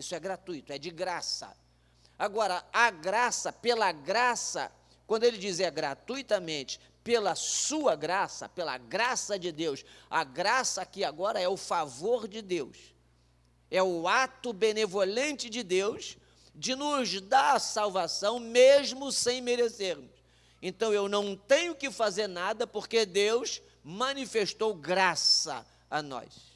Isso é gratuito, é de graça. Agora, a graça, pela graça, quando ele diz é gratuitamente, pela sua graça, pela graça de Deus, a graça aqui agora é o favor de Deus, é o ato benevolente de Deus de nos dar a salvação mesmo sem merecermos. Então eu não tenho que fazer nada porque Deus manifestou graça a nós.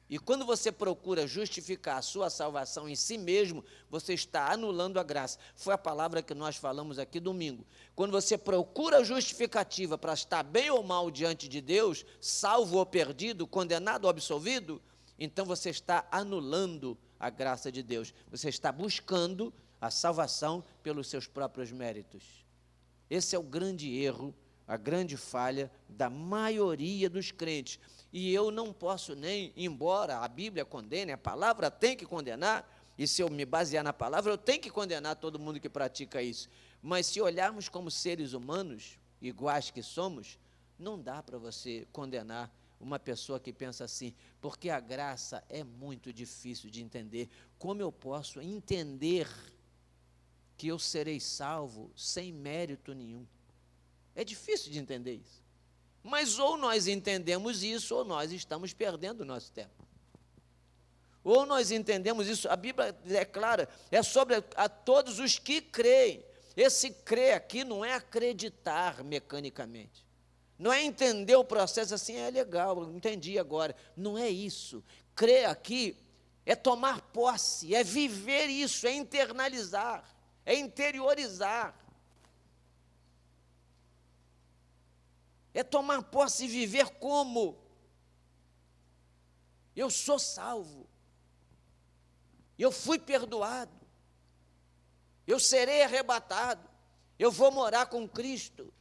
E quando você procura justificar a sua salvação em si mesmo, você está anulando a graça. Foi a palavra que nós falamos aqui domingo. Quando você procura justificativa para estar bem ou mal diante de Deus, salvo ou perdido, condenado ou absolvido, então você está anulando a graça de Deus. Você está buscando a salvação pelos seus próprios méritos. Esse é o grande erro, a grande falha da maioria dos crentes. E eu não posso nem, embora a Bíblia condene, a palavra tem que condenar, e se eu me basear na palavra, eu tenho que condenar todo mundo que pratica isso. Mas se olharmos como seres humanos, iguais que somos, não dá para você condenar uma pessoa que pensa assim, porque a graça é muito difícil de entender. Como eu posso entender que eu serei salvo sem mérito nenhum? É difícil de entender isso. Mas ou nós entendemos isso, ou nós estamos perdendo o nosso tempo. Ou nós entendemos isso, a Bíblia é clara, é sobre a todos os que creem. Esse crer aqui não é acreditar mecanicamente. Não é entender o processo assim, é legal, entendi agora. Não é isso. Crer aqui é tomar posse, é viver isso, é internalizar, é interiorizar. É tomar posse e viver como? Eu sou salvo. Eu fui perdoado. Eu serei arrebatado. Eu vou morar com Cristo.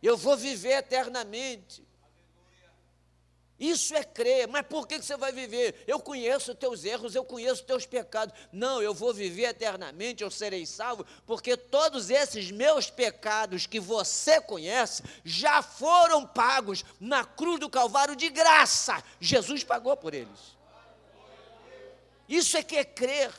Eu vou viver eternamente. Isso é crer. Mas por que você vai viver? Eu conheço os teus erros, eu conheço os teus pecados. Não, eu vou viver eternamente, eu serei salvo, porque todos esses meus pecados que você conhece já foram pagos na cruz do Calvário de graça. Jesus pagou por eles. Isso é que é crer.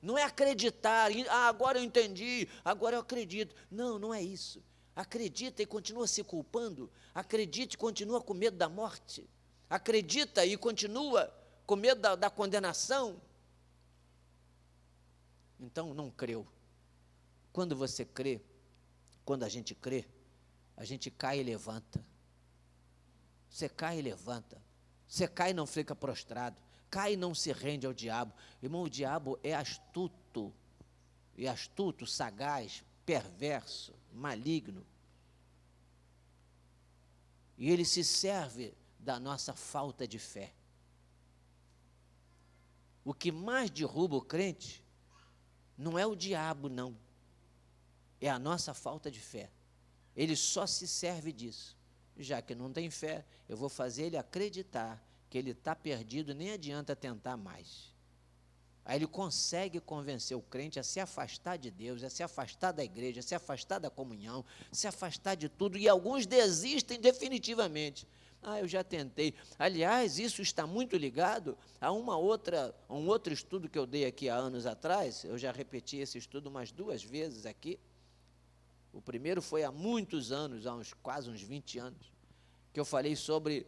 Não é acreditar. Agora eu entendi, agora eu acredito. Não, não é isso. Acredita e continua se culpando, acredita e continua com medo da morte, acredita e continua com medo da condenação. Então não creu. Quando você crê, quando a gente crê, a gente cai e levanta. Você cai e levanta, você cai e não fica prostrado, cai e não se rende ao diabo. Irmão, o diabo é astuto, sagaz, perverso, maligno, e ele se serve da nossa falta de fé. O que mais derruba o crente não é o diabo, não, é a nossa falta de fé. Ele só se serve disso. Já que não tem fé, eu vou fazer ele acreditar que ele está perdido, nem adianta tentar mais. Aí ele consegue convencer o crente a se afastar de Deus, a se afastar da igreja, a se afastar da comunhão, se afastar de tudo, e alguns desistem definitivamente. Eu já tentei. Aliás, isso está muito ligado a um outro estudo que eu dei aqui há anos atrás. Eu já repeti esse estudo umas 2 vezes aqui. O primeiro foi há muitos anos, quase uns 20 anos, que eu falei sobre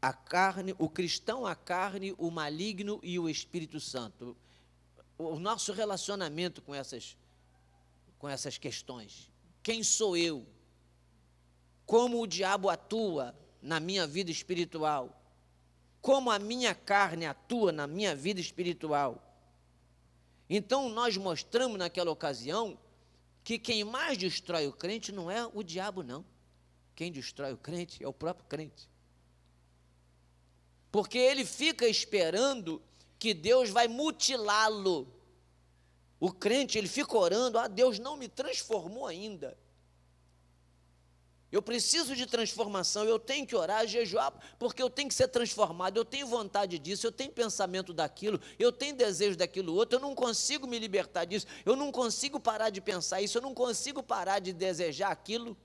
a carne, o cristão, a carne, o maligno e o Espírito Santo. O nosso relacionamento com essas questões. Quem sou eu? Como o diabo atua na minha vida espiritual? Como a minha carne atua na minha vida espiritual? Então, nós mostramos naquela ocasião que quem mais destrói o crente não é o diabo, não. Quem destrói o crente é o próprio crente. Porque ele fica esperando que Deus vai mutilá-lo. O crente, ele fica orando, Deus não me transformou ainda. Eu preciso de transformação, eu tenho que orar, jejuar, porque eu tenho que ser transformado, eu tenho vontade disso, eu tenho pensamento daquilo, eu tenho desejo daquilo outro, eu não consigo me libertar disso, eu não consigo parar de pensar isso, eu não consigo parar de desejar aquilo.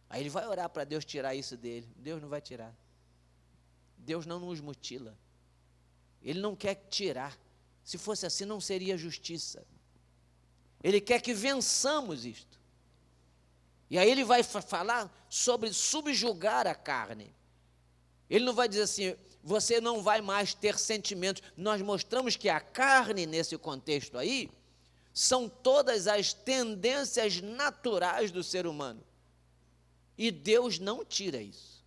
Aí ele vai orar para Deus tirar isso dele. Deus não vai tirar. Deus não nos mutila. Ele não quer tirar. Se fosse assim, não seria justiça. Ele quer que vençamos isto. E aí ele vai falar sobre subjugar a carne. Ele não vai dizer assim, você não vai mais ter sentimentos. Nós mostramos que a carne, nesse contexto aí, são todas as tendências naturais do ser humano. E Deus não tira isso.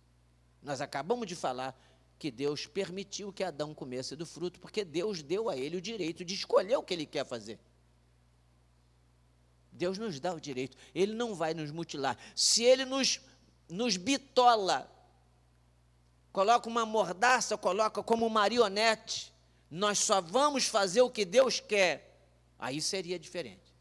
Nós acabamos de falar que Deus permitiu que Adão comesse do fruto, porque Deus deu a ele o direito de escolher o que ele quer fazer. Deus nos dá o direito, Ele não vai nos mutilar. Se Ele nos bitola, coloca uma mordaça, coloca como marionete, nós só vamos fazer o que Deus quer, aí seria diferente.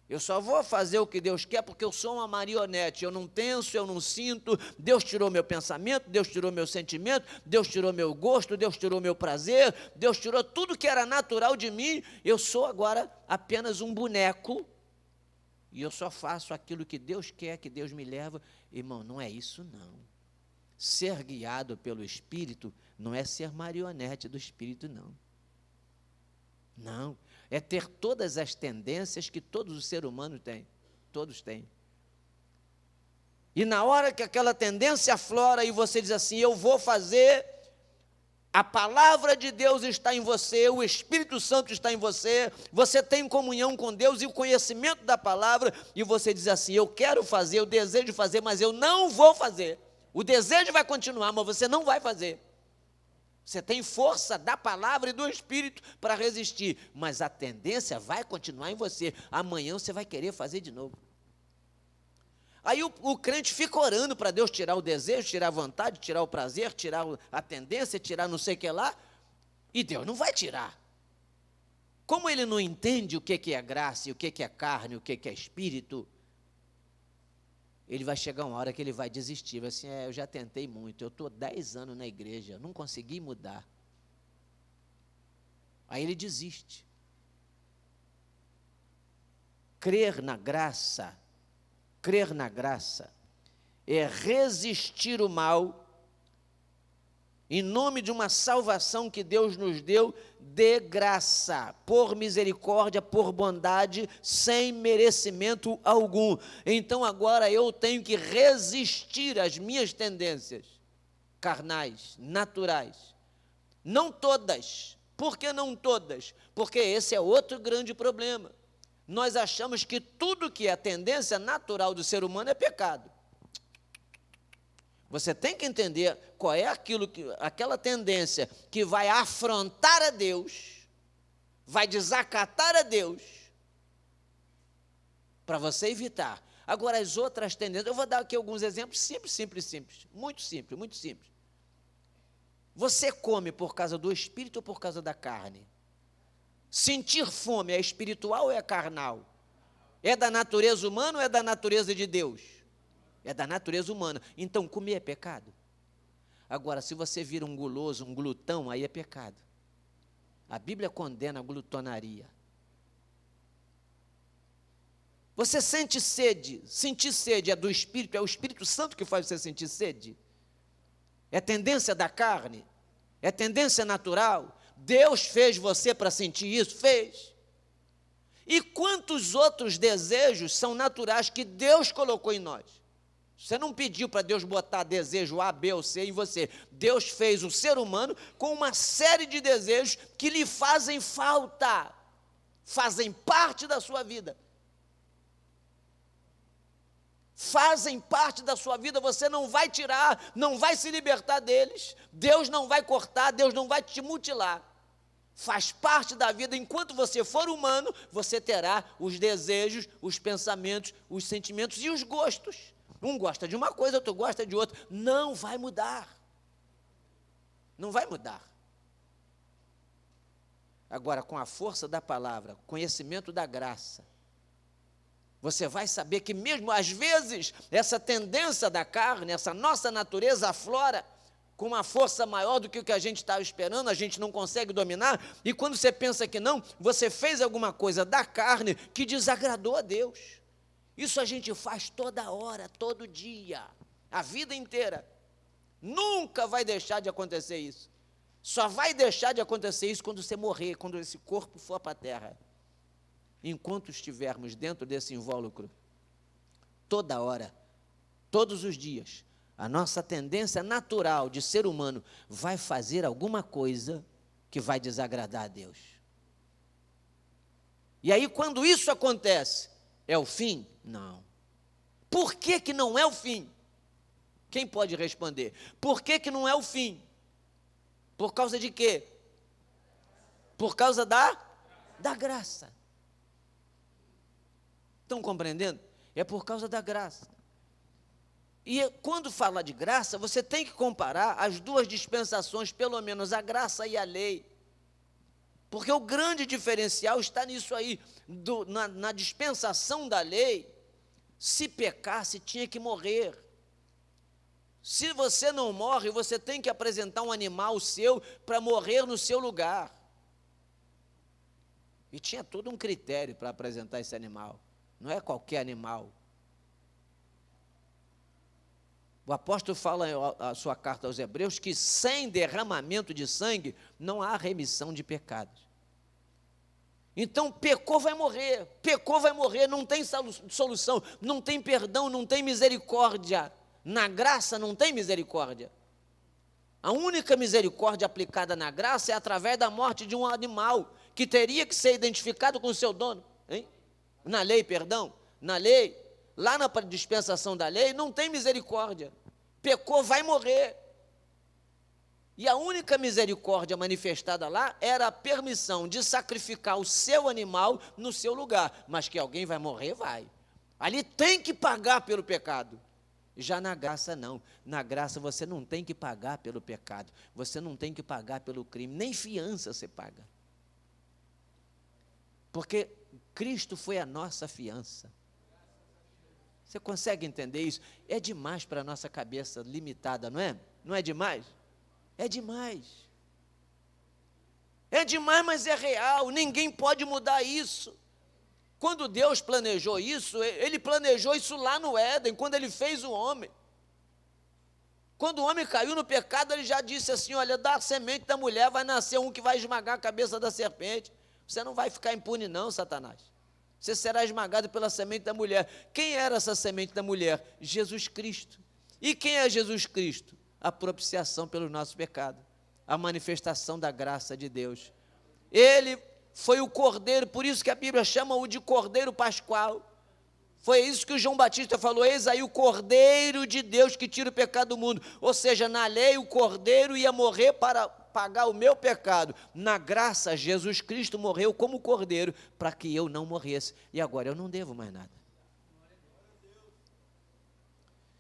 Eu só vou fazer o que Deus quer porque eu sou uma marionete, eu não penso, eu não sinto, Deus tirou meu pensamento, Deus tirou meu sentimento, Deus tirou meu gosto, Deus tirou meu prazer, Deus tirou tudo que era natural de mim, eu sou agora apenas um boneco, e eu só faço aquilo que Deus quer, que Deus me leva. Irmão, não é isso não. Ser guiado pelo Espírito não é ser marionete do Espírito, não. Não, é ter todas as tendências que todo ser humano tem, todos têm. E na hora que aquela tendência aflora e você diz assim, eu vou fazer, a palavra de Deus está em você, o Espírito Santo está em você, você tem comunhão com Deus e o conhecimento da palavra, e você diz assim, eu quero fazer, eu desejo fazer, mas eu não vou fazer. O desejo vai continuar, mas você não vai fazer. Você tem força da palavra e do Espírito para resistir, mas a tendência vai continuar em você. Amanhã você vai querer fazer de novo. Aí o crente fica orando para Deus tirar o desejo, tirar a vontade, tirar o prazer, tirar a tendência, tirar não sei o que lá, e Deus não vai tirar. Como ele não entende o que é graça, o que é carne, o que é espírito, ele vai chegar uma hora que ele vai desistir, vai assim, eu já tentei muito, eu estou 10 anos na igreja, não consegui mudar. Aí ele desiste. Crer na graça é resistir o mal em nome de uma salvação que Deus nos deu de graça, por misericórdia, por bondade, sem merecimento algum. Então agora eu tenho que resistir às minhas tendências carnais, naturais. Não todas. Por que não todas? Porque esse é outro grande problema. Nós achamos que tudo que é a tendência natural do ser humano é pecado. Você tem que entender qual é aquela tendência que vai afrontar a Deus, vai desacatar a Deus, para você evitar. Agora, as outras tendências, eu vou dar aqui alguns exemplos simples, muito simples. Você come por causa do espírito ou por causa da carne? Sentir fome é espiritual ou é carnal? É da natureza humana ou é da natureza de Deus? É da natureza humana. Então, comer é pecado? Agora, se você vira um guloso, um glutão, aí é pecado. A Bíblia condena a glutonaria. Você sente sede. Sentir sede é do Espírito, é o Espírito Santo que faz você sentir sede. É tendência da carne? É tendência natural? Deus fez você para sentir isso? Fez. E quantos outros desejos são naturais que Deus colocou em nós? Você não pediu para Deus botar desejo A, B ou C em você. Deus fez o ser humano com uma série de desejos que lhe fazem falta, fazem parte da sua vida. Fazem parte da sua vida, você não vai tirar, não vai se libertar deles. Deus não vai cortar, Deus não vai te mutilar. Faz parte da vida, enquanto você for humano, você terá os desejos, os pensamentos, os sentimentos e os gostos. Um gosta de uma coisa, outro gosta de outra. Não vai mudar. Não vai mudar. Agora, com a força da palavra, conhecimento da graça, você vai saber que mesmo às vezes, essa tendência da carne, essa nossa natureza aflora com uma força maior do que o que a gente estava esperando, a gente não consegue dominar, e quando você pensa que não, você fez alguma coisa da carne que desagradou a Deus. Isso a gente faz toda hora, todo dia, a vida inteira. Nunca vai deixar de acontecer isso. Só vai deixar de acontecer isso quando você morrer, quando esse corpo for para a terra. Enquanto estivermos dentro desse invólucro, toda hora, todos os dias, a nossa tendência natural de ser humano vai fazer alguma coisa que vai desagradar a Deus. E aí, quando isso acontece, é o fim? Não. Por que que não é o fim? Quem pode responder? Por que que não é o fim? Por causa de quê? Por causa da graça. Estão compreendendo? É por causa da graça. E quando fala de graça, você tem que comparar as duas dispensações, pelo menos a graça e a lei. Porque o grande diferencial está nisso aí, na dispensação da lei, se pecasse, tinha que morrer. Se você não morre, você tem que apresentar um animal seu para morrer no seu lugar. E tinha todo um critério para apresentar esse animal. Não é qualquer animal. O apóstolo fala em a sua carta aos Hebreus que sem derramamento de sangue não há remissão de pecados. Então, pecou, vai morrer, não tem solução, não tem perdão, não tem misericórdia. Na graça não tem misericórdia. A única misericórdia aplicada na graça é através da morte de um animal, que teria que ser identificado com o seu dono. Hein? Na lei, lá na dispensação da lei, não tem misericórdia. Pecou, vai morrer. E a única misericórdia manifestada lá era a permissão de sacrificar o seu animal no seu lugar. Mas que alguém vai morrer, vai. Ali tem que pagar pelo pecado. Já na graça não. Na graça você não tem que pagar pelo pecado. Você não tem que pagar pelo crime. Nem fiança você paga. Porque Cristo foi a nossa fiança. Você consegue entender isso? É demais para a nossa cabeça limitada, não é? Não é demais? É demais. É demais, mas é real. Ninguém pode mudar isso. Quando Deus planejou isso, Ele planejou isso lá no Éden, quando Ele fez o homem. Quando o homem caiu no pecado, Ele já disse assim, olha, da semente da mulher vai nascer um que vai esmagar a cabeça da serpente. Você não vai ficar impune não, Satanás. Você será esmagado pela semente da mulher. Quem era essa semente da mulher? Jesus Cristo. E quem é Jesus Cristo? A propiciação pelo nosso pecado, a manifestação da graça de Deus. Ele foi o Cordeiro, por isso que a Bíblia chama-o de Cordeiro Pascual. Foi isso que o João Batista falou, eis aí o Cordeiro de Deus que tira o pecado do mundo. Ou seja, na lei o Cordeiro ia morrer para pagar o meu pecado. Na graça, Jesus Cristo morreu como Cordeiro para que eu não morresse. E agora eu não devo mais nada.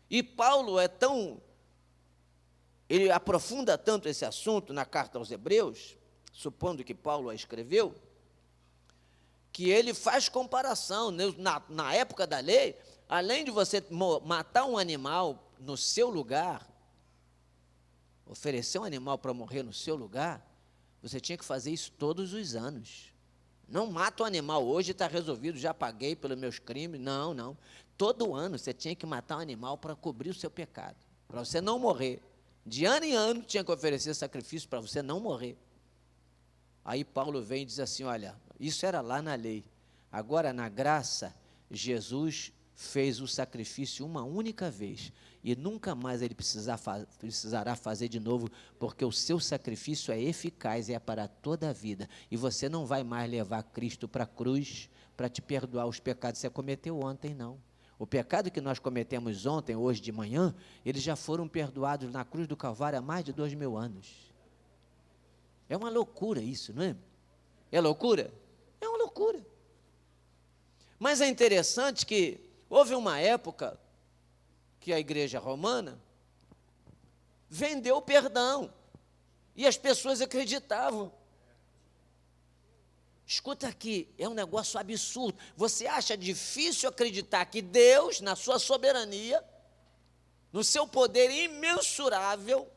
E Paulo ele aprofunda tanto esse assunto na carta aos Hebreus, supondo que Paulo a escreveu, que ele faz comparação. Na época da lei, além de você matar um animal no seu lugar, oferecer um animal para morrer no seu lugar, você tinha que fazer isso todos os anos. Não mata um animal hoje, está resolvido, já paguei pelos meus crimes. Não. Todo ano você tinha que matar um animal para cobrir o seu pecado, para você não morrer. De ano em ano tinha que oferecer sacrifício para você não morrer. Aí Paulo vem e diz assim, olha, isso era lá na lei. Agora na graça, Jesus fez o sacrifício uma única vez. E nunca mais ele precisará fazer de novo, porque o seu sacrifício é eficaz, é para toda a vida. E você não vai mais levar Cristo para a cruz para te perdoar os pecados que você cometeu ontem, não. O pecado que nós cometemos ontem, hoje de manhã, eles já foram perdoados na cruz do Calvário há mais de 2000 anos. É uma loucura isso, não é? É loucura? É uma loucura. Mas é interessante que houve uma época que a igreja romana vendeu o perdão e as pessoas acreditavam. Escuta aqui, é um negócio absurdo. Você acha difícil acreditar que Deus, na sua soberania, no seu poder imensurável,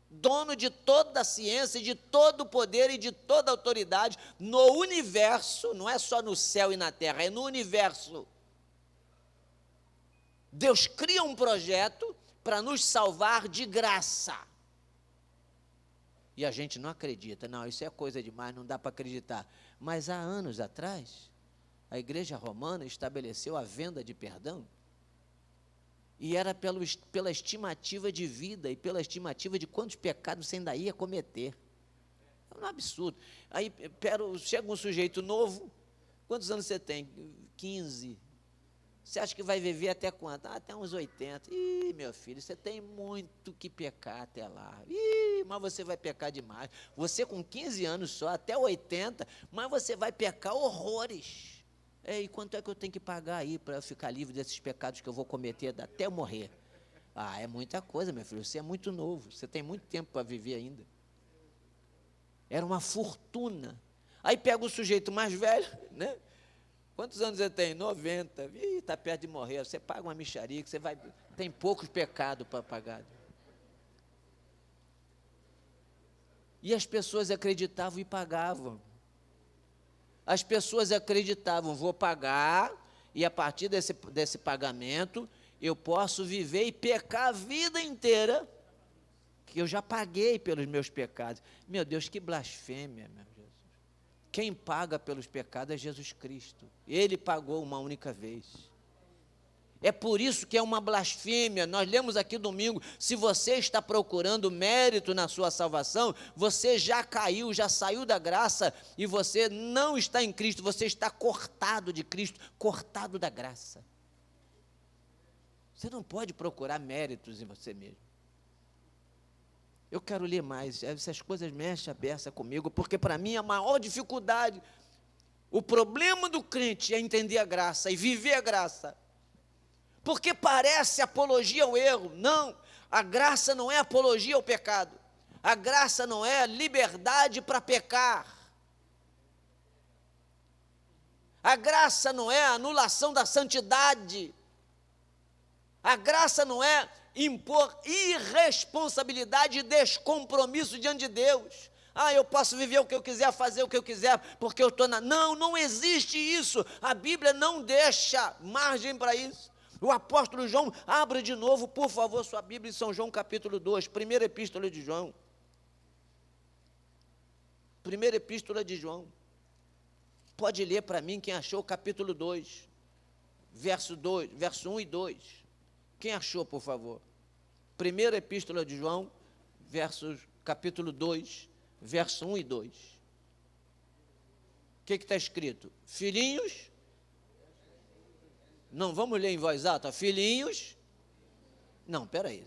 dono de toda a ciência, de todo o poder e de toda a autoridade, no universo, não é só no céu e na terra, é no universo. Deus cria um projeto para nos salvar de graça. E a gente não acredita, não, isso é coisa demais, não dá para acreditar. Mas há anos atrás, a igreja romana estabeleceu a venda de perdão, e era pela estimativa de vida e pela estimativa de quantos pecados você ainda ia cometer. É um absurdo. Aí chega um sujeito novo, quantos anos você tem? 15. Você acha que vai viver até quanto? Até uns 80. Ih, meu filho, você tem muito que pecar até lá. Ih, mas você vai pecar demais. Você com 15 anos só, até 80, mas você vai pecar horrores. E quanto é que eu tenho que pagar aí para eu ficar livre desses pecados que eu vou cometer até eu morrer? É muita coisa, meu filho, você é muito novo, você tem muito tempo para viver ainda. Era uma fortuna. Aí pega o sujeito mais velho, né? Quantos anos você tem? 90. Está perto de morrer. Você paga uma mixaria, que você vai, tem poucos pecados para pagar. E as pessoas acreditavam e pagavam. As pessoas acreditavam, vou pagar, e a partir desse pagamento, eu posso viver e pecar a vida inteira, que eu já paguei pelos meus pecados. Meu Deus, que blasfêmia, meu Jesus. Quem paga pelos pecados é Jesus Cristo. Ele pagou uma única vez. É por isso que é uma blasfêmia. Nós lemos aqui domingo, se você está procurando mérito na sua salvação, você já caiu, já saiu da graça, e você não está em Cristo, você está cortado de Cristo, cortado da graça. Você não pode procurar méritos em você mesmo. Eu quero ler mais, essas coisas mexem a beça comigo, porque para mim a maior dificuldade, o problema do crente é entender a graça e viver a graça. Porque parece apologia ao erro. Não, a graça não é apologia ao pecado. A graça não é liberdade para pecar. A graça não é anulação da santidade. A graça não é impor irresponsabilidade e descompromisso diante de Deus. Eu posso viver o que eu quiser, fazer o que eu quiser, porque eu estou na... Não existe isso. A Bíblia não deixa margem para isso. O apóstolo João, abre de novo, por favor, sua Bíblia em São João capítulo 2, primeira epístola de João. Primeira epístola de João. Pode ler para mim quem achou o capítulo 2, verso 1 e 2. Quem achou, por favor? Primeira epístola de João, capítulo 2, verso 1 e 2. O que está escrito? Filhinhos... Não, vamos ler em voz alta. Filhinhos. Não, peraí.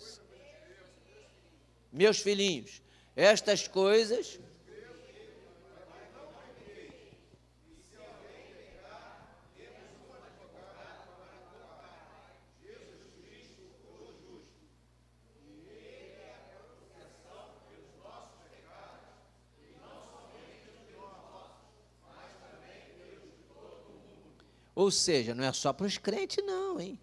Meus filhinhos, estas coisas. Ou seja, não é só para os crentes não, hein?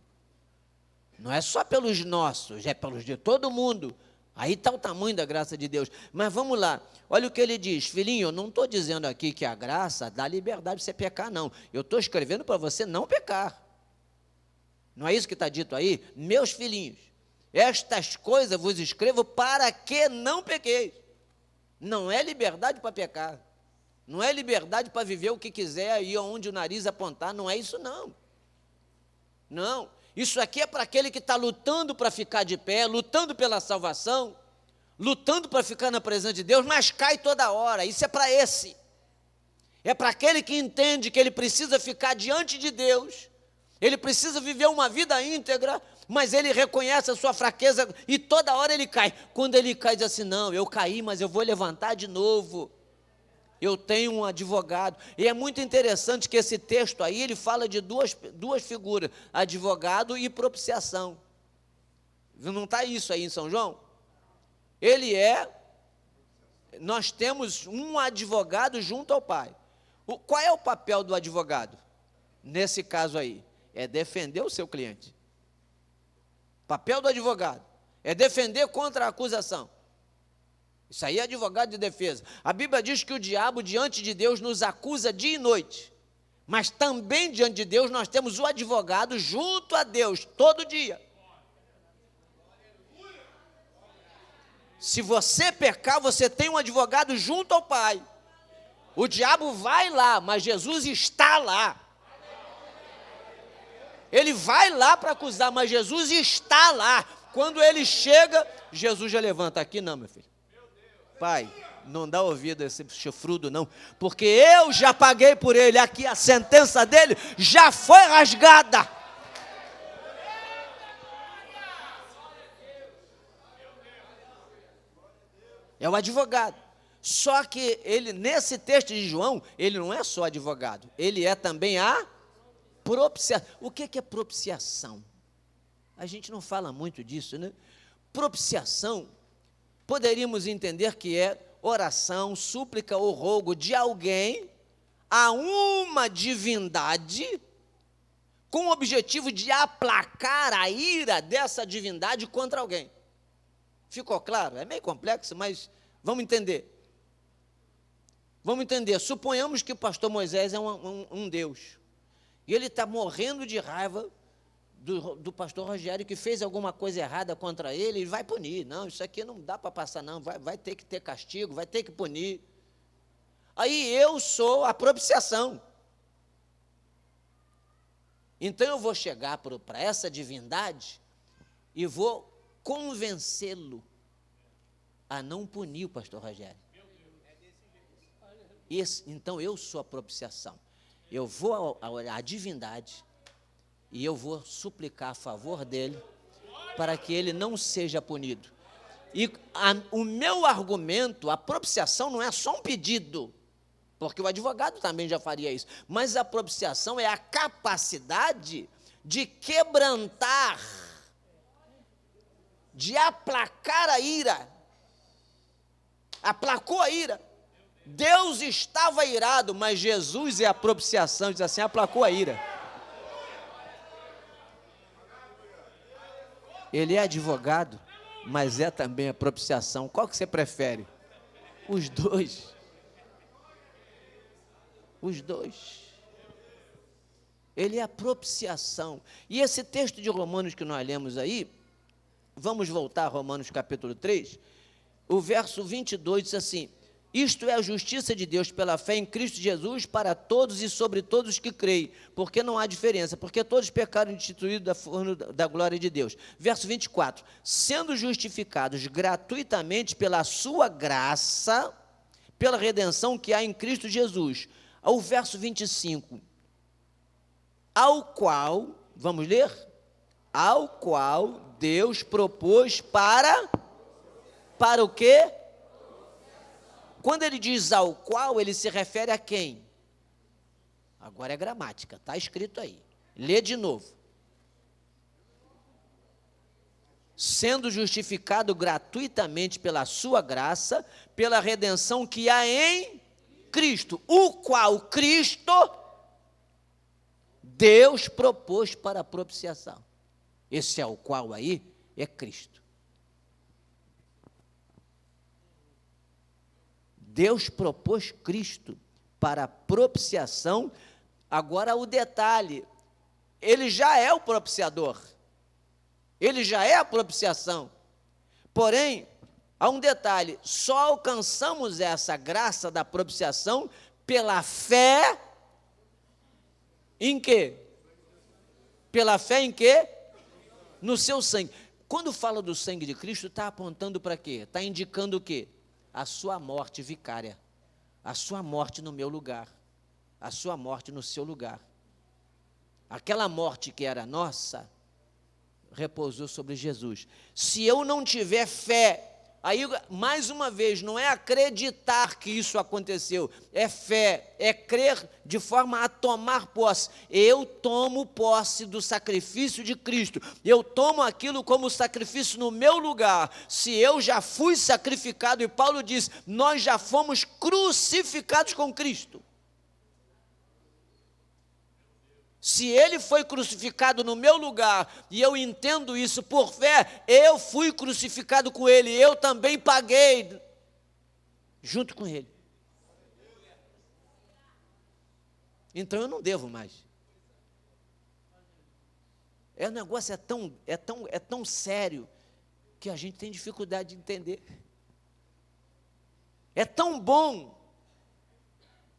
Não é só pelos nossos, é pelos de todo mundo. Aí está o tamanho da graça de Deus. Mas vamos lá, olha o que ele diz. Filhinho, eu não estou dizendo aqui que a graça dá liberdade para você pecar, não. Eu estou escrevendo para você não pecar. Não é isso que está dito aí? Meus filhinhos, estas coisas vos escrevo para que não pequeis. Não é liberdade para pecar. Não é liberdade para viver o que quiser e onde o nariz apontar, não é isso não. Não, isso aqui é para aquele que está lutando para ficar de pé, lutando pela salvação, lutando para ficar na presença de Deus, mas cai toda hora, isso é para esse. É para aquele que entende que ele precisa ficar diante de Deus, ele precisa viver uma vida íntegra, mas ele reconhece a sua fraqueza e toda hora ele cai. Quando ele cai, diz assim, não, eu caí, mas eu vou levantar de novo. Eu tenho um advogado. E é muito interessante que esse texto aí, ele fala de duas figuras, advogado e propiciação. Não está isso aí em São João? Nós temos um advogado junto ao Pai. Qual é o papel do advogado? Nesse caso aí, é defender o seu cliente. O papel do advogado é defender contra a acusação. Isso aí é advogado de defesa. A Bíblia diz que o diabo diante de Deus nos acusa dia e noite, mas também diante de Deus nós temos o advogado junto a Deus todo dia. Se você pecar, você tem um advogado junto ao Pai. O diabo vai lá, mas Jesus está lá. Ele vai lá para acusar, mas Jesus está lá. Quando ele chega, Jesus já levanta. Aqui não, meu filho. Pai, não dá ouvido a esse chifrudo não, porque eu já paguei por ele. Aqui a sentença dele já foi rasgada. É o advogado. Só que ele, nesse texto de João, ele não é só advogado, ele é também a propiciação. O que é propiciação? A gente não fala muito disso, né? Propiciação, poderíamos entender que é oração, súplica ou rogo de alguém a uma divindade com o objetivo de aplacar a ira dessa divindade contra alguém. Ficou claro? É meio complexo, mas vamos entender. Vamos entender. Suponhamos que o pastor Moisés é um Deus. E ele está morrendo de raiva do pastor Rogério, que fez alguma coisa errada contra ele, e vai punir. Não, isso aqui não dá para passar, não. Vai ter que ter castigo, vai ter que punir. Aí eu sou a propiciação. Então eu vou chegar para essa divindade e vou convencê-lo a não punir o pastor Rogério. Então eu sou a propiciação. Eu vou à divindade e eu vou suplicar a favor dele para que ele não seja punido. E o meu argumento, a propiciação não é só um pedido, porque o advogado também já faria isso, mas a propiciação é a capacidade de quebrantar, de aplacar a ira. Aplacou a ira. Deus estava irado, mas Jesus é a propiciação, diz assim, aplacou a ira. Ele é advogado, mas é também a propiciação. Qual que você prefere? Os dois. Os dois. Ele é a propiciação. E esse texto de Romanos que nós lemos aí, vamos voltar a Romanos capítulo 3, o verso 22 diz assim: isto é a justiça de Deus pela fé em Cristo Jesus para todos e sobre todos que creem, porque não há diferença, porque todos pecaram e destituídos da forma da glória de Deus. Verso 24, sendo justificados gratuitamente pela sua graça, pela redenção que há em Cristo Jesus. Ao verso 25, ao qual, vamos ler? Ao qual Deus propôs para o quê? Quando ele diz ao qual, ele se refere a quem? Agora é gramática, está escrito aí. Lê de novo. Sendo justificado gratuitamente pela sua graça, pela redenção que há em Cristo, o qual Cristo, Deus propôs para a propiciação. Esse é o qual aí é Cristo. Deus propôs Cristo para a propiciação. Agora o detalhe, ele já é o propiciador, ele já é a propiciação, porém, há um detalhe, só alcançamos essa graça da propiciação pela fé em quê? Pela fé em quê? No seu sangue. Quando fala do sangue de Cristo, está apontando para quê? Está indicando o quê? A sua morte vicária, a sua morte no meu lugar, a sua morte no seu lugar. Aquela morte que era nossa, repousou sobre Jesus. Se eu não tiver fé, aí, mais uma vez, não é acreditar que isso aconteceu, é fé, é crer de forma a tomar posse. Eu tomo posse do sacrifício de Cristo, eu tomo aquilo como sacrifício no meu lugar. Se eu já fui sacrificado, e Paulo diz, nós já fomos crucificados com Cristo. Se ele foi crucificado no meu lugar, e eu entendo isso por fé, eu fui crucificado com ele, eu também paguei junto com ele. Então eu não devo mais. O negócio é tão sério que a gente tem dificuldade de entender. É tão bom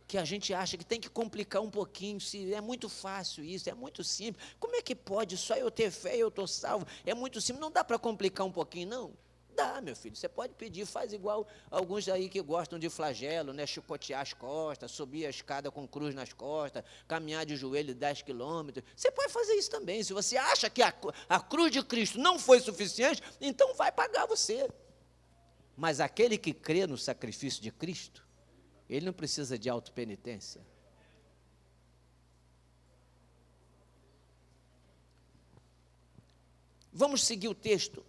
que a gente acha que tem que complicar um pouquinho. Se é muito fácil isso, é muito simples. Como é que pode? Só eu ter fé e eu estou salvo. É muito simples. Não dá para complicar um pouquinho, não? Dá, meu filho. Você pode pedir, faz igual alguns aí que gostam de flagelo, né? Chicotear as costas, subir a escada com cruz nas costas, caminhar de joelho 10 quilômetros. Você pode fazer isso também. Se você acha que a cruz de Cristo não foi suficiente, então vai pagar você. Mas aquele que crê no sacrifício de Cristo, ele não precisa de autopenitência. Vamos seguir o texto,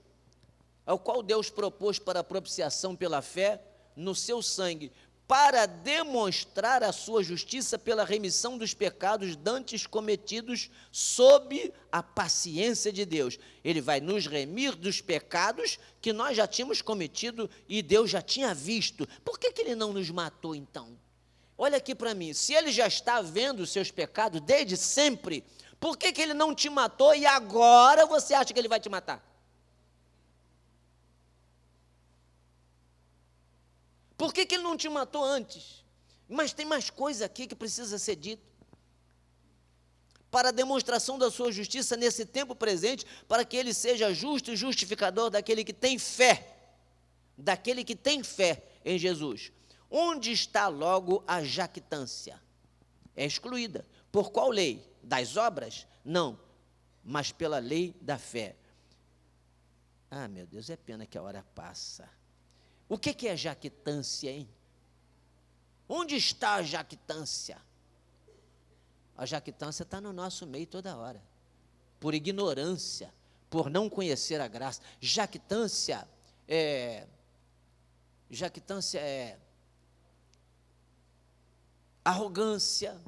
ao qual Deus propôs para a propiciação pela fé no seu sangue, para demonstrar a sua justiça pela remissão dos pecados dantes cometidos sob a paciência de Deus. Ele vai nos remir dos pecados que nós já tínhamos cometido e Deus já tinha visto. Por que ele não nos matou então? Olha aqui para mim, se ele já está vendo os seus pecados desde sempre, por que ele não te matou e agora você acha que ele vai te matar? Por que ele não te matou antes? Mas tem mais coisa aqui que precisa ser dito. Para a demonstração da sua justiça nesse tempo presente, para que ele seja justo e justificador daquele que tem fé, em Jesus. Onde está logo a jactância? É excluída. Por qual lei? Das obras? Não, mas pela lei da fé. Ah, meu Deus, é pena que a hora passa. O que é jactância, hein? Onde está a jactância? A jactância está no nosso meio toda hora, por ignorância, por não conhecer a graça. Jactância é arrogância,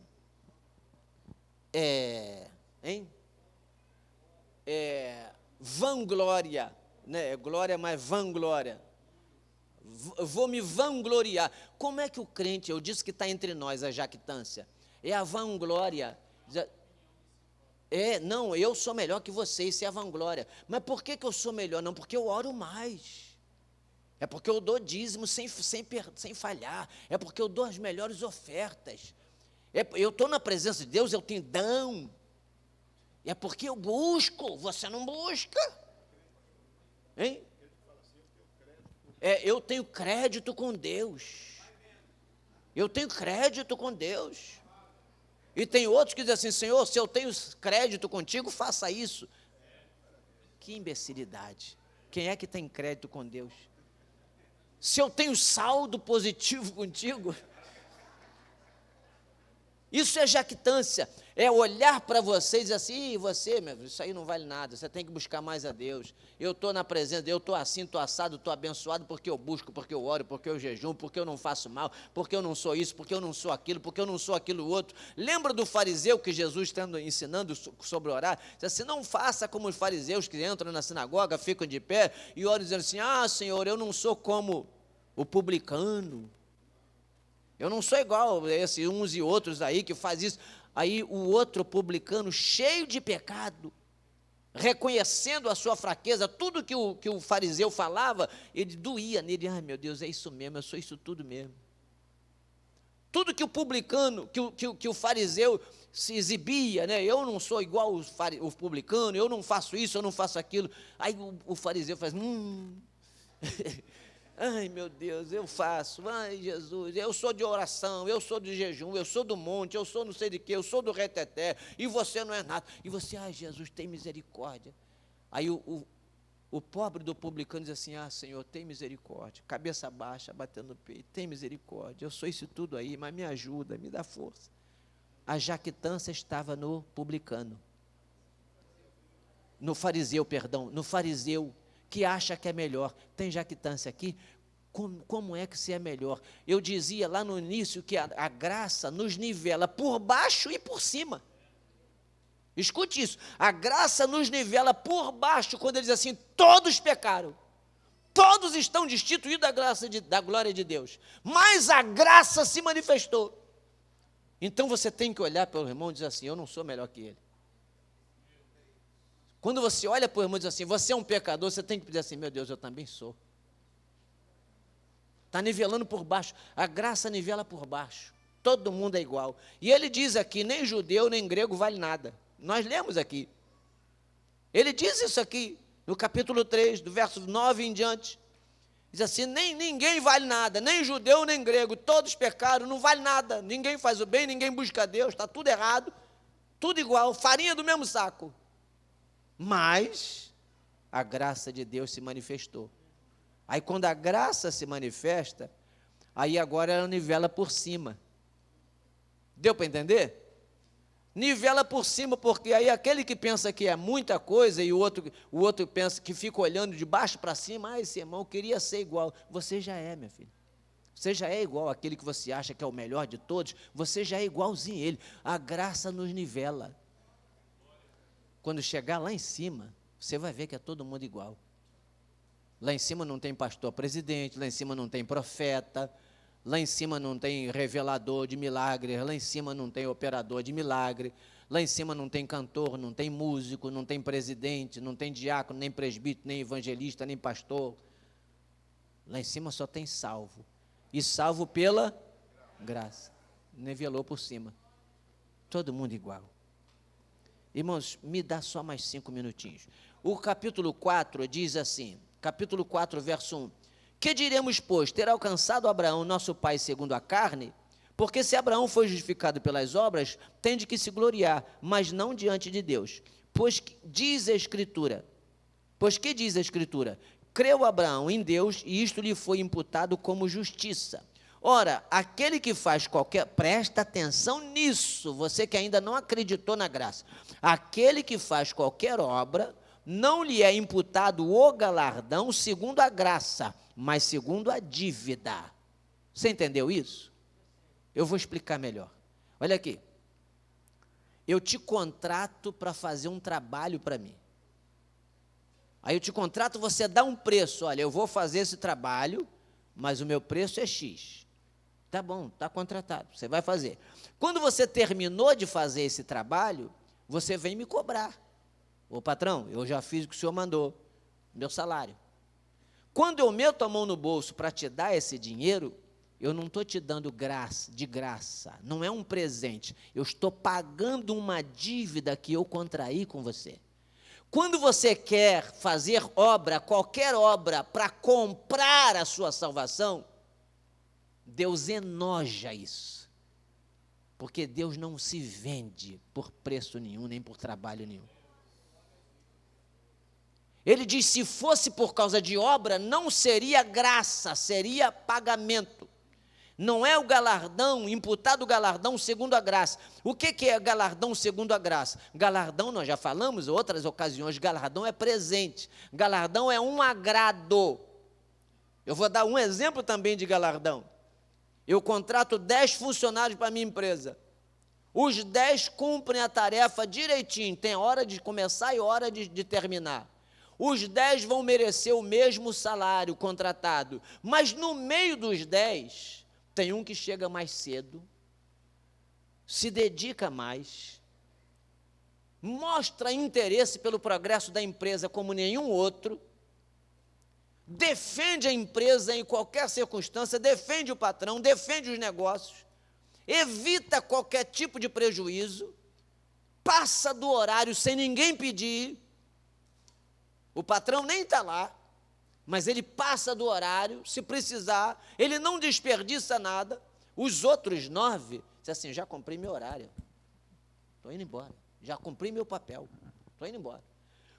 vanglória, né? Glória, mas vanglória. Vou me vangloriar. Como é que o crente, eu disse que está entre nós a jactância, é a vanglória. Não, eu sou melhor que você, isso é a vanglória. Mas por que eu sou melhor? Não, porque eu oro mais. É porque eu dou dízimo sem falhar. É porque eu dou as melhores ofertas. Eu estou na presença de Deus, eu tenho dom. É porque eu busco, você não busca. Hein? Eu tenho crédito com Deus. Eu tenho crédito com Deus. E tem outros que dizem assim, Senhor, se eu tenho crédito contigo, faça isso. Que imbecilidade. Quem é que tem crédito com Deus? Se eu tenho saldo positivo contigo, isso é jactância, é olhar para você e dizer assim, você, isso aí não vale nada, você tem que buscar mais a Deus. Eu estou na presença, eu estou assim, estou assado, estou abençoado porque eu busco, porque eu oro, porque eu jejum, porque eu não faço mal, porque eu não sou isso, porque eu não sou aquilo, porque eu não sou aquilo outro. Lembra do fariseu que Jesus está ensinando sobre orar? Diz assim, não faça como os fariseus que entram na sinagoga, ficam de pé e oram dizendo assim, Senhor, eu não sou como o publicano. Eu não sou igual esses uns e outros aí que faz isso. Aí o outro publicano, cheio de pecado, reconhecendo a sua fraqueza, tudo que o fariseu falava, ele doía nele. Ai, meu Deus, é isso mesmo, eu sou isso tudo mesmo. Tudo que o publicano, que o fariseu se exibia, né? Eu não sou igual o publicano, eu não faço isso, eu não faço aquilo. Aí o fariseu faz, ai, meu Deus, eu faço, ai, Jesus, eu sou de oração, eu sou de jejum, eu sou do monte, eu sou não sei de quê, eu sou do reteté, e você não é nada. E você, ai, Jesus, tem misericórdia. Aí o pobre do publicano diz assim, Senhor, tem misericórdia, cabeça baixa, batendo no peito, tem misericórdia, eu sou isso tudo aí, mas me ajuda, me dá força. A jactância estava no publicano, no fariseu, que acha que é melhor. Tem jactância aqui? Como é que você é melhor? Eu dizia lá no início que a graça nos nivela por baixo e por cima. Escute isso, a graça nos nivela por baixo, quando ele diz assim, todos pecaram, todos estão destituídos da glória de Deus, mas a graça se manifestou. Então você tem que olhar para o irmão e dizer assim, eu não sou melhor que ele. Quando você olha para o irmão e diz assim, você é um pecador, você tem que dizer assim, meu Deus, eu também sou. está nivelando por baixo. A graça nivela por baixo. Todo mundo é igual. E ele diz aqui, nem judeu nem grego vale nada. Nós lemos aqui. Ele diz isso aqui, no capítulo 3, do verso 9 em diante. Diz assim, ninguém vale nada, nem judeu nem grego, todos pecaram, não vale nada. Ninguém faz o bem, ninguém busca Deus, está tudo errado, tudo igual, farinha do mesmo saco. Mas a graça de Deus se manifestou. Aí quando a graça se manifesta, aí agora ela nivela por cima. Deu para entender? Nivela por cima, porque aí aquele que pensa que é muita coisa e o outro pensa que fica olhando de baixo para cima, esse irmão queria ser igual. Você já é, minha filha. Você já é igual àquele que você acha que é o melhor de todos, você já é igualzinho a ele. A graça nos nivela. Quando chegar lá em cima, você vai ver que é todo mundo igual. Lá em cima não tem pastor presidente, lá em cima não tem profeta, lá em cima não tem revelador de milagres, lá em cima não tem operador de milagre, lá em cima não tem cantor, não tem músico, não tem presidente, não tem diácono, nem presbítero, nem evangelista, nem pastor. Lá em cima só tem salvo. E salvo pela graça. Nivelou por cima. Todo mundo igual. Irmãos, me dá só mais 5 minutinhos. O capítulo 4 diz assim, capítulo 4, verso 1. Que diremos, pois, ter alcançado Abraão, nosso pai, segundo a carne? Porque se Abraão foi justificado pelas obras, tem de que se gloriar, mas não diante de Deus. Pois que diz a Escritura? Creu Abraão em Deus, e isto lhe foi imputado como justiça. Ora, aquele que faz presta atenção nisso, você que ainda não acreditou na graça, aquele que faz qualquer obra, não lhe é imputado o galardão segundo a graça, mas segundo a dívida. Você entendeu isso? Eu vou explicar melhor. Olha aqui. Eu te contrato para fazer um trabalho para mim. Aí eu te contrato, você dá um preço. Olha, eu vou fazer esse trabalho, mas o meu preço é X. Tá bom, está contratado, você vai fazer. Quando você terminou de fazer esse trabalho, você vem me cobrar. Ô patrão, eu já fiz o que o senhor mandou, meu salário. Quando eu meto a mão no bolso para te dar esse dinheiro, eu não estou te dando de graça, não é um presente, eu estou pagando uma dívida que eu contraí com você. Quando você quer fazer obra, qualquer obra, para comprar a sua salvação, Deus enoja isso, porque Deus não se vende por preço nenhum, nem por trabalho nenhum. Ele diz, se fosse por causa de obra, não seria graça, seria pagamento. Não é o galardão, imputado o galardão segundo a graça. O que é galardão segundo a graça? Galardão, nós já falamos em outras ocasiões, galardão é presente. Galardão é um agrado. Eu vou dar um exemplo também de galardão. Eu contrato 10 funcionários para a minha empresa. Os 10 cumprem a tarefa direitinho, tem hora de começar e hora de terminar. Os 10 vão merecer o mesmo salário contratado, mas no meio dos 10, tem um que chega mais cedo, se dedica mais, mostra interesse pelo progresso da empresa como nenhum outro, defende a empresa em qualquer circunstância, defende o patrão, defende os negócios, evita qualquer tipo de prejuízo, passa do horário sem ninguém pedir. O patrão nem está lá, mas ele passa do horário, se precisar, ele não desperdiça nada. Os outros 9, dizem assim, já cumpri meu horário, estou indo embora, já cumpri meu papel, estou indo embora.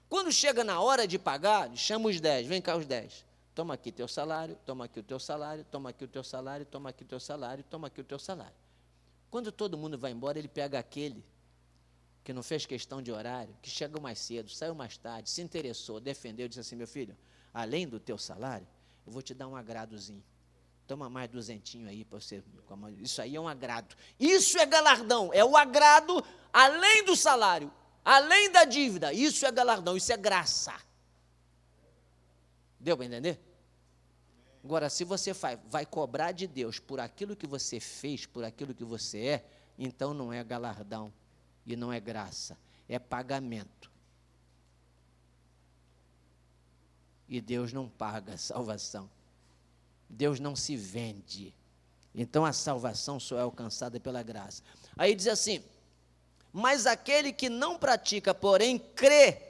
Quando chega na hora de pagar, chama os 10, vem cá os 10, toma aqui teu salário, toma aqui o teu salário, toma aqui o teu salário, toma aqui o teu salário, toma aqui o teu salário. Quando todo mundo vai embora, ele pega aquele que não fez questão de horário, que chegou mais cedo, saiu mais tarde, se interessou, defendeu, disse assim, meu filho, além do teu salário, eu vou te dar um agradozinho. Toma mais 200 aí para você. Isso aí é um agrado. Isso é galardão, é o agrado além do salário, além da dívida. Isso é galardão, isso é graça. Deu para entender? Agora, se você vai cobrar de Deus por aquilo que você fez, por aquilo que você é, então não é galardão. E não é graça, é pagamento. E Deus não paga a salvação. Deus não se vende. Então a salvação só é alcançada pela graça. Aí diz assim: mas aquele que não pratica, porém crê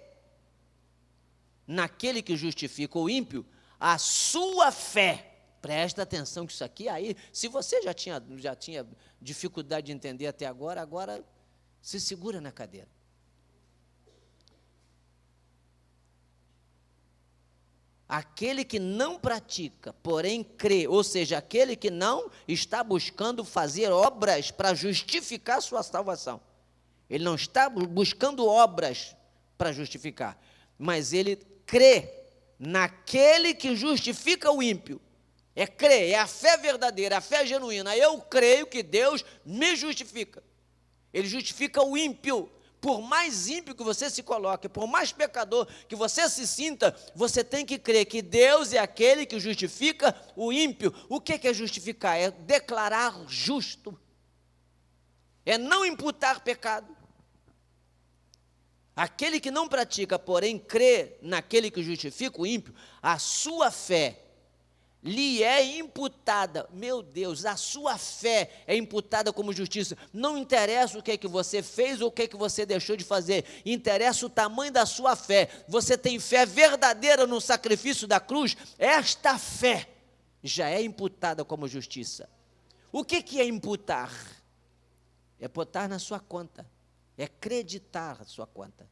naquele que justifica o ímpio, a sua fé, presta atenção que isso aqui aí, se você já tinha dificuldade de entender até agora se segura na cadeira. Aquele que não pratica, porém crê, ou seja, aquele que não está buscando fazer obras para justificar sua salvação. Ele não está buscando obras para justificar, mas ele crê naquele que justifica o ímpio. É crer, é a fé verdadeira, a fé genuína. Eu creio que Deus me justifica. Ele justifica o ímpio. Por mais ímpio que você se coloque, por mais pecador que você se sinta, você tem que crer que Deus é aquele que justifica o ímpio. O que é justificar? É declarar justo. É não imputar pecado. Aquele que não pratica, porém crê naquele que justifica o ímpio, a sua fé lhe é imputada. Meu Deus, a sua fé é imputada como justiça. Não interessa o que é que você fez ou o que é que você deixou de fazer, interessa o tamanho da sua fé. Você tem fé verdadeira no sacrifício da cruz, esta fé já é imputada como justiça. O que é imputar? É botar na sua conta, é acreditar na sua conta.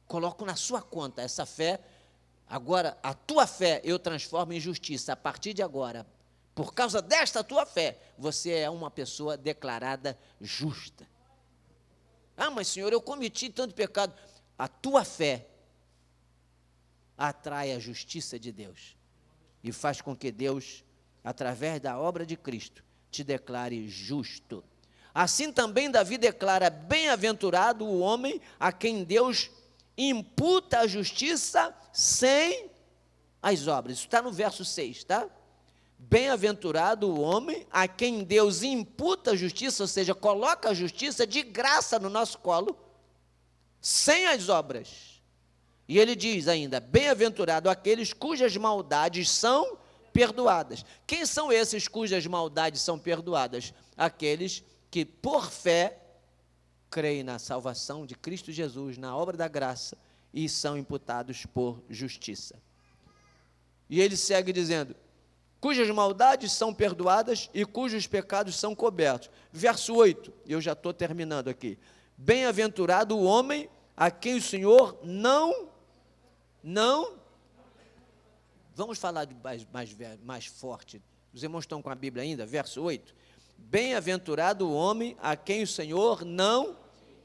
Coloco na sua conta essa fé. Agora, a tua fé eu transformo em justiça. A partir de agora, por causa desta tua fé, você é uma pessoa declarada justa. Ah, mas Senhor, eu cometi tanto pecado. A tua fé atrai a justiça de Deus e faz com que Deus, através da obra de Cristo, te declare justo. Assim também Davi declara: bem-aventurado o homem a quem Deus imputa a justiça sem as obras. Isso está no verso 6, tá? Bem-aventurado o homem a quem Deus imputa a justiça, ou seja, coloca a justiça de graça no nosso colo, sem as obras. E ele diz ainda: bem-aventurado aqueles cujas maldades são perdoadas. Quem são esses cujas maldades são perdoadas? Aqueles que por fé creem na salvação de Cristo Jesus, na obra da graça, e são imputados por justiça. E ele segue dizendo: cujas maldades são perdoadas e cujos pecados são cobertos. Verso 8, eu já estou terminando aqui. Bem-aventurado o homem a quem o Senhor não, vamos falar de mais forte, os irmãos estão com a Bíblia ainda? Verso 8, bem-aventurado o homem a quem o Senhor não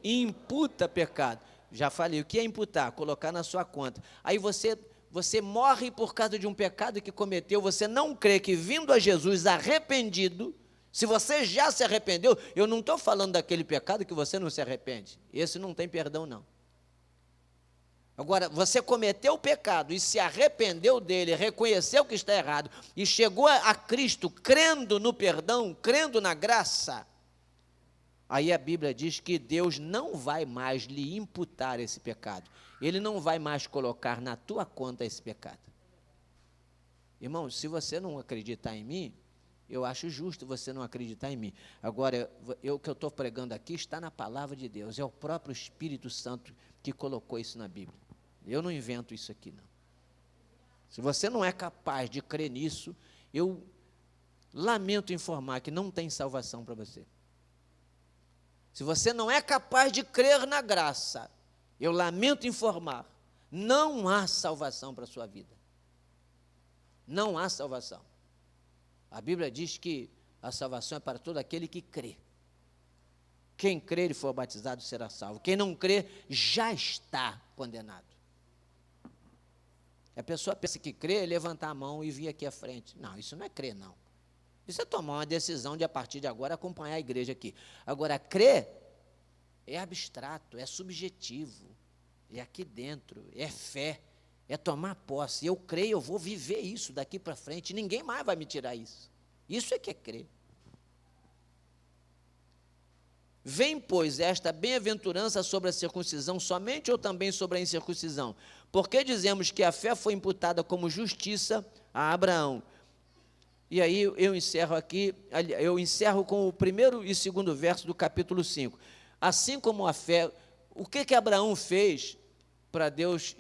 imputa pecado. Já falei, o que é imputar? Colocar na sua conta. Aí você morre por causa de um pecado que cometeu, você não crê que vindo a Jesus arrependido, se você já se arrependeu, eu não estou falando daquele pecado que você não se arrepende, esse não tem perdão não. Agora, você cometeu o pecado e se arrependeu dele, reconheceu que está errado e chegou a Cristo crendo no perdão, crendo na graça, aí a Bíblia diz que Deus não vai mais lhe imputar esse pecado. Ele não vai mais colocar na tua conta esse pecado. Irmão, se você não acreditar em mim, eu acho justo você não acreditar em mim. Agora, o que eu estou pregando aqui está na palavra de Deus. É o próprio Espírito Santo que colocou isso na Bíblia. Eu não invento isso aqui, não. Se você não é capaz de crer nisso, eu lamento informar que não tem salvação para você. Se você não é capaz de crer na graça, eu lamento informar, não há salvação para a sua vida. Não há salvação. A Bíblia diz que a salvação é para todo aquele que crê. Quem crer e for batizado será salvo. Quem não crê já está condenado. A pessoa pensa que crê é levantar a mão e vir aqui à frente. Não, isso não é crer, não. Isso é tomar uma decisão de, a partir de agora, acompanhar a igreja aqui. Agora, crer é abstrato, é subjetivo, é aqui dentro, é fé, é tomar posse. Eu creio, eu vou viver isso daqui para frente, ninguém mais vai me tirar isso. Isso é que é crer. Vem, pois, esta bem-aventurança sobre a circuncisão somente ou também sobre a incircuncisão? Porque dizemos que a fé foi imputada como justiça a Abraão. E aí eu encerro com o primeiro e segundo verso do capítulo 5. Assim como a fé, o que Abraão fez para Deus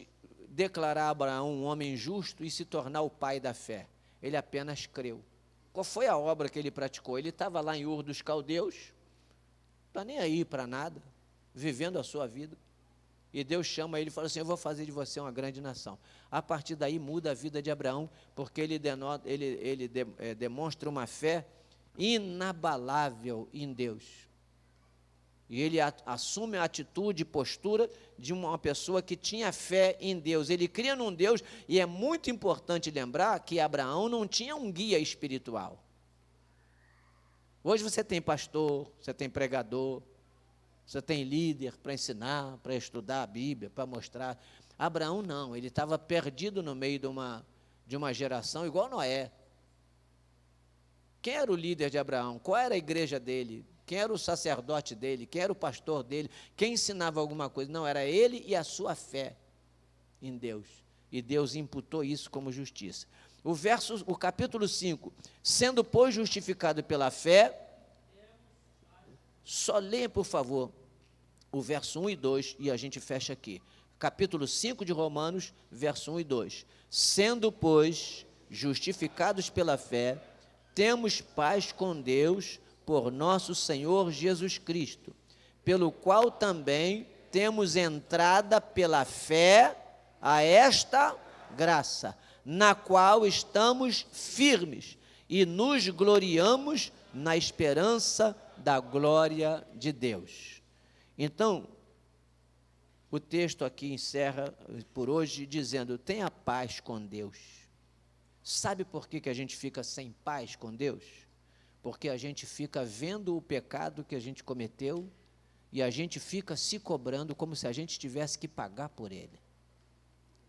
declarar Abraão um homem justo e se tornar o pai da fé? Ele apenas creu. Qual foi a obra que ele praticou? Ele estava lá em Ur dos Caldeus, está nem aí para nada, vivendo a sua vida. E Deus chama ele e fala assim: eu vou fazer de você uma grande nação. A partir daí muda a vida de Abraão, porque ele demonstra uma fé inabalável em Deus. E ele assume a atitude e postura de uma pessoa que tinha fé em Deus. Ele cria num Deus, e é muito importante lembrar que Abraão não tinha um guia espiritual. Hoje você tem pastor, você tem pregador, você tem líder para ensinar, para estudar a Bíblia, para mostrar. Abraão não, ele estava perdido no meio de uma geração igual Noé. Quem era o líder de Abraão? Qual era a igreja dele? Quem era o sacerdote dele? Quem era o pastor dele? Quem ensinava alguma coisa? Não, era ele e a sua fé em Deus. E Deus imputou isso como justiça. O capítulo 5, sendo, pois, justificado pela fé, só leia, por favor, o verso 1 e 2, e a gente fecha aqui. Capítulo 5 de Romanos, verso 1 e 2. Sendo, pois, justificados pela fé, temos paz com Deus por nosso Senhor Jesus Cristo, pelo qual também temos entrada pela fé a esta graça, na qual estamos firmes e nos gloriamos na esperança da glória de Deus. Então, o texto aqui encerra por hoje dizendo: tenha paz com Deus. Sabe por que a gente fica sem paz com Deus? Porque a gente fica vendo o pecado que a gente cometeu e a gente fica se cobrando como se a gente tivesse que pagar por ele.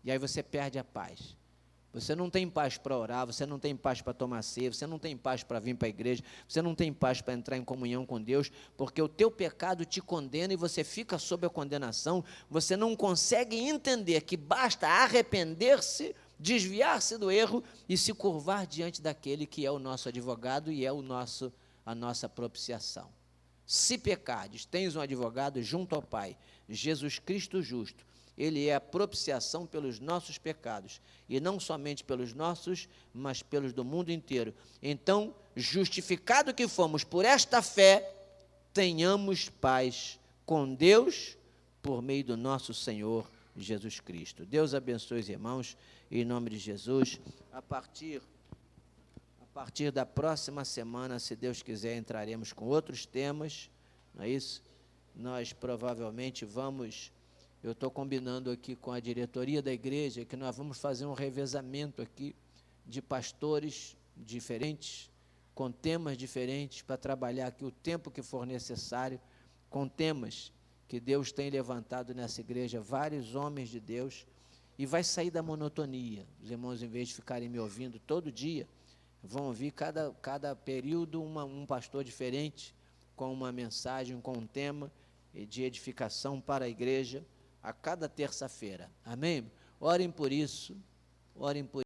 E aí você perde a paz. Você não tem paz para orar, você não tem paz para tomar ceia, você não tem paz para vir para a igreja, você não tem paz para entrar em comunhão com Deus, porque o teu pecado te condena e você fica sob a condenação. Você não consegue entender que basta arrepender-se, desviar-se do erro e se curvar diante daquele que é o nosso advogado e é a nossa propiciação. Se pecardes, tens um advogado junto ao Pai, Jesus Cristo justo. Ele é a propiciação pelos nossos pecados, e não somente pelos nossos, mas pelos do mundo inteiro. Então, justificado que fomos por esta fé, tenhamos paz com Deus por meio do nosso Senhor Jesus Cristo. Deus abençoe os irmãos, em nome de Jesus. A partir da próxima semana, se Deus quiser, entraremos com outros temas, não é isso? Nós provavelmente vamos... Eu estou combinando aqui com a diretoria da igreja que nós vamos fazer um revezamento aqui de pastores diferentes, com temas diferentes, para trabalhar aqui o tempo que for necessário, com temas que Deus tem levantado nessa igreja, vários homens de Deus, e vai sair da monotonia. Os irmãos, em vez de ficarem me ouvindo todo dia, vão ouvir cada período um pastor diferente, com uma mensagem, com um tema de edificação para a igreja, a cada terça-feira. Amém? Orem por isso, orem por